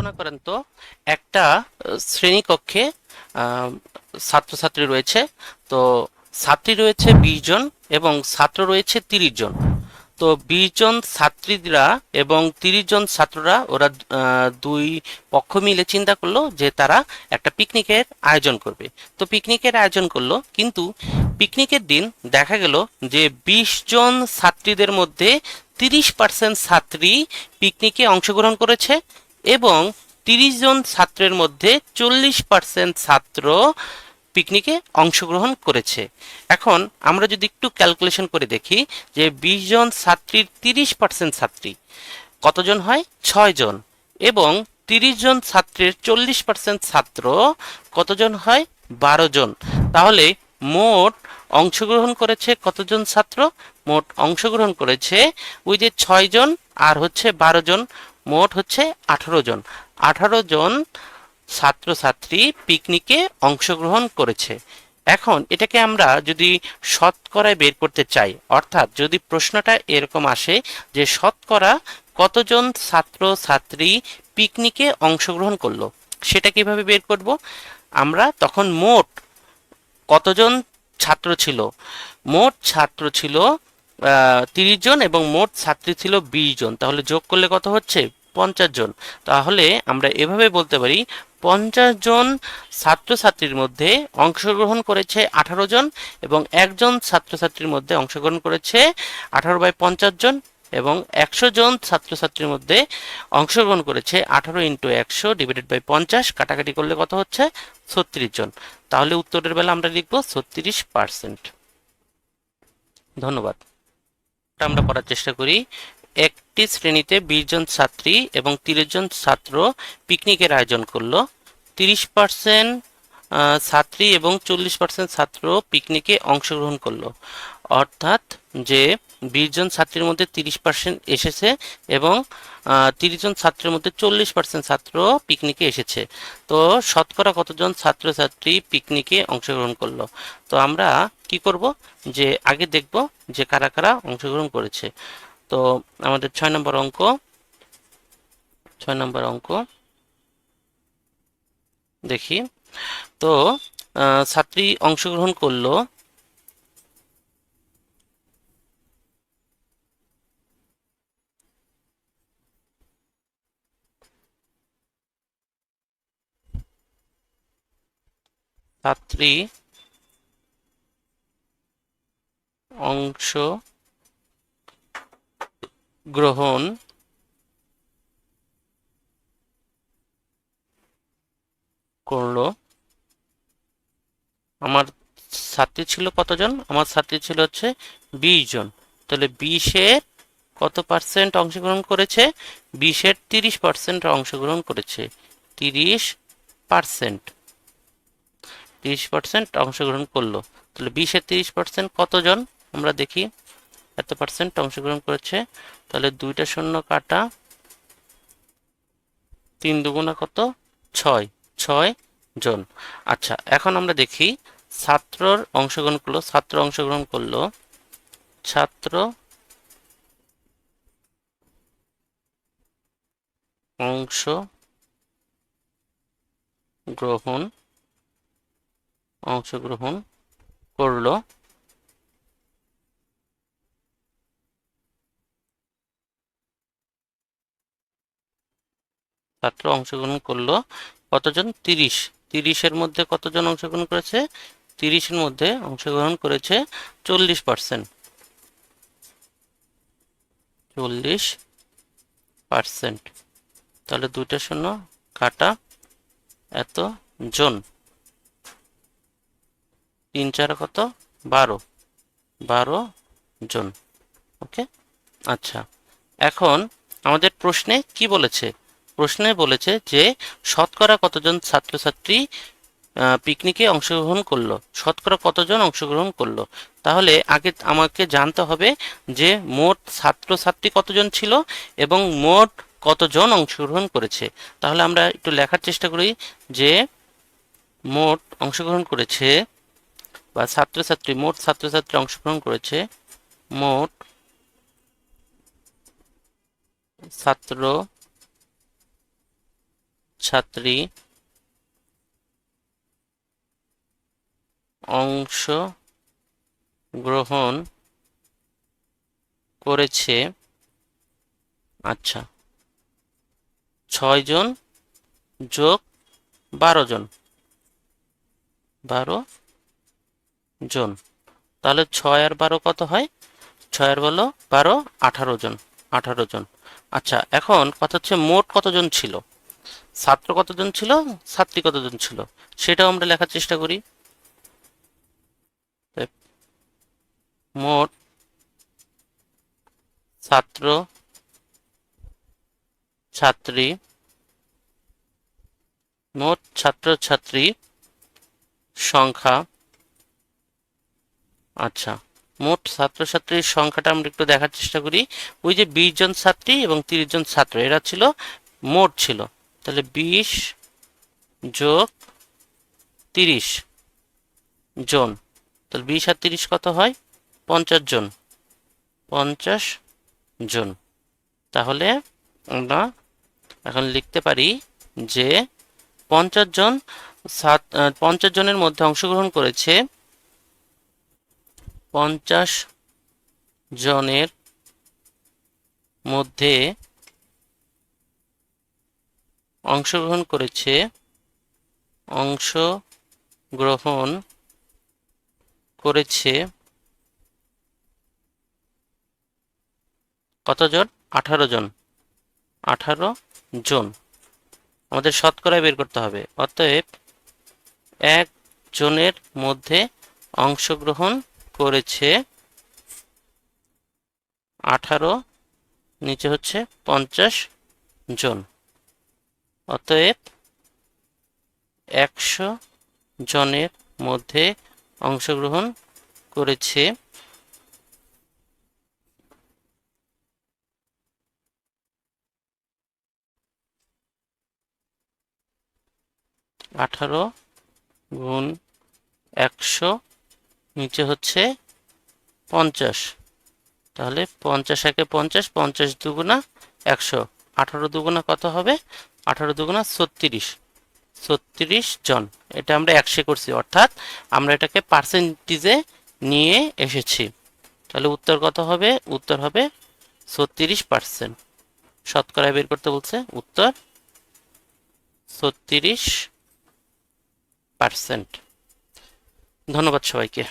কল্পনা করেন তো একটা শ্রেণীকক্ষে ছাত্রছাত্রী রয়েছে। তো ছাত্রী রয়েছে 20 জন এবং ছাত্র রয়েছে 30 জন। তো 20 জন ছাত্রীরা এবং 30 জন ছাত্ররা ওরা দুই পক্ষ মিলে চিন্তা করলো যে তারা একটা পিকনিকের আয়োজন করবে। তো পিকনিকের আয়োজন করলো, কিন্তু পিকনিকের দিন দেখা গেল যে 20 জন ছাত্রীদের মধ্যে 30% ছাত্রী পিকনিকে অংশগ্রহণ করেছে এবং 30 জন ছাত্রের মধ্যে 40% ছাত্র পিকনিকে অংশগ্রহণ করেছে। এখন আমরা যদি একটু ক্যালকুলেশন করে দেখি যে 20 জন ছাত্রীর 30% ছাত্রী কতজন হয়? 6 জন। এবং 30 জন ছাত্রের 40% ছাত্র কতজন হয়? 12 জন। তাহলে মোট অংশগ্রহণ করেছে কতজন ছাত্র? মোট অংশগ্রহণ করেছে ওই যে 6 জন আর হচ্ছে 12 জন, মোট হচ্ছে 18 জন। 18 জন ছাত্রছাত্রী পিকনিকে অংশগ্রহণ করেছে। এখন এটাকে আমরা যদি শতকরায় বের করতে চাই, অর্থাৎ যদি প্রশ্নটা এরকম আসে যে শতকরা কতজন ছাত্র ছাত্রী পিকনিকে অংশগ্রহণ করলো, সেটা কিভাবে বের করব? আমরা তখন মোট কতজন ছাত্র ছিল, মোট ছাত্র ছিল 30 জন এবং মোট ছাত্রী ছিল 20 জন, তাহলে যোগ করলে কত হচ্ছে? 50 জন। তাহলে আমরা এভাবে বলতে পারি 50 জন ছাত্রছাত্রীর মধ্যে অংশগ্রহণ করেছে 18 জন এবং একজন ছাত্রছাত্রীর মধ্যে অংশগ্রহণ করেছে 18/50 জন এবং 100 জন ছাত্রছাত্রীর মধ্যে অংশগ্রহণ করেছে 18 × 100 / 50, কাটাকাটি করলে কত হচ্ছে? 36 জন। তাহলে উত্তরের বেলা আমরা লিখব 36%। ধন্যবাদ। আমরা পড়ার চেষ্টা করি। একটি শ্রেণীতে 20 জন ছাত্রী এবং 30 জন ছাত্র পিকনিকের আয়োজন করলো। 30% ছাত্রী এবং 40% ছাত্র পিকনিকে অংশগ্রহণ করলো। অর্থাৎ যে 20 জন ছাত্রীর মধ্যে 30% এসেছে এবং 30 জন ছাত্রের মধ্যে 40% ছাত্র পিকনিকে এসেছে। তো শতকরা কতজন ছাত্রছাত্রী পিকনিকে অংশগ্রহণ করলো? তো আমরা কি করব, যে আগে দেখব যে কারা কারা অংশগ্রহণ করেছে। তো আমাদের 6 নম্বর অঙ্ক, 6 নম্বর অঙ্ক দেখি। তো ছাত্রী অংশগ্রহণ করলো ছাত্রী অংশগ্রহণ করলো। আমার ছাত্রী ছিল কতজন? আমার ছাত্রী ছিল হচ্ছে 20 জন। তাহলে 20-এর কত পার্সেন্ট অংশগ্রহণ করেছে? 20-এর 30% অংশগ্রহণ করেছে। 30% 30% অংশগ্রহণ করলো। তাহলে 20-এর 30% কতজন? আমরা দেখি এত পার্সেন্ট অংশগ্রহণ করেছে। তাহলে 2টা শূন্য কাটা, 3 দুগুণা কত? 6, 6 জন। আচ্ছা, এখন আমরা দেখি ছাত্রর অংশগ্রহণ করলো, ছাত্র অংশগ্রহণ করলো, ছাত্র অংশগ্রহণ করলো। ছাত্র অংশগ্রহণ করলো কতজন? 30। 30-এর মধ্যে কতজন অংশগ্রহণ করেছে? 30-এর মধ্যে অংশগ্রহণ করেছে 40%। 40%। তাহলে 2টা শূন্য কাটা, এত জন, 3 4 কত? 12, 12 জন। ওকে। আচ্ছা, এখন আমাদের প্রশ্নে কি বলেছে? প্রশ্নে বলেছে যে শতকরা কতজন ছাত্রছাত্রী পিকনিকে অংশগ্রহণ করলো, শতকরা কতজন অংশগ্রহণ করলো। তাহলে আগে আমাকে জানতে হবে যে মোট ছাত্রছাত্রী কতজন ছিল এবং মোট কতজন অংশগ্রহণ করেছে। তাহলে আমরা একটু লেখার চেষ্টা করি যে মোট অংশগ্রহণ করেছে বা মোট ছাত্রছাত্রী অংশগ্রহণ করেছে, মোট ছাত্র ছাত্রী অংশ গ্রহণ করেছে। আচ্ছা, 6 জন যোগ 12 জন, 12 জন। তাহলে 6 আর 12 কত হয়? 6 আর 12, 18 জন, 18 জন। আচ্ছা, এখন কথা হচ্ছে মোট কতজন ছিল, ছাত্র কতজন ছিল, ছাত্রী কতজন ছিল, সেটাও আমরা লেখার চেষ্টা করি। মোট ছাত্র ছাত্রী, মোট ছাত্র ছাত্রী সংখ্যা। আচ্ছা, মোট ছাত্রছাত্রীর সংখ্যাটা আমরা একটু দেখার চেষ্টা করি। ওই যে 20 জন ছাত্রী এবং 30 জন ছাত্র, এরা ছিল মোট ছিল। তাহলে 20 যোগ 30 জন, তাহলে 20 আর 30 কত হয়? 50 জন, 50 জন। তাহলে আমরা এখন লিখতে পারি যে 50 জন 50 জনের মধ্যে অংশগ্রহণ করেছে, 50 জনের মধ্যে অংশগ্রহণ করেছে, অংশগ্রহণ করেছে কতজন? 18 জন, 18 জন। আমাদের শতকরায় বের করতে হবে। অতএব 1 জনের মধ্যে অংশগ্রহণ করেছে 18, নিচে হচ্ছে 50 জন। অতএব 100 জনের মধ্যে অংশগ্রহণ করেছে 18 গুণ 100, নিচে হচ্ছে 50। তাহলে 50 একে 50, 50 দুগুণা 100, 18 দুগুণা কত হবে? 18 দুগুণা 36, 36 জন। এটা আমরা 100 করছি, অর্থাৎ আমরা এটাকে পার্সেন্টেজে নিয়ে এসেছি। তাহলে উত্তর কত হবে? উত্তর হবে 36%। শতকরায় বের করতে বলছে, উত্তর 36%। ধন্যবাদ সবাইকে।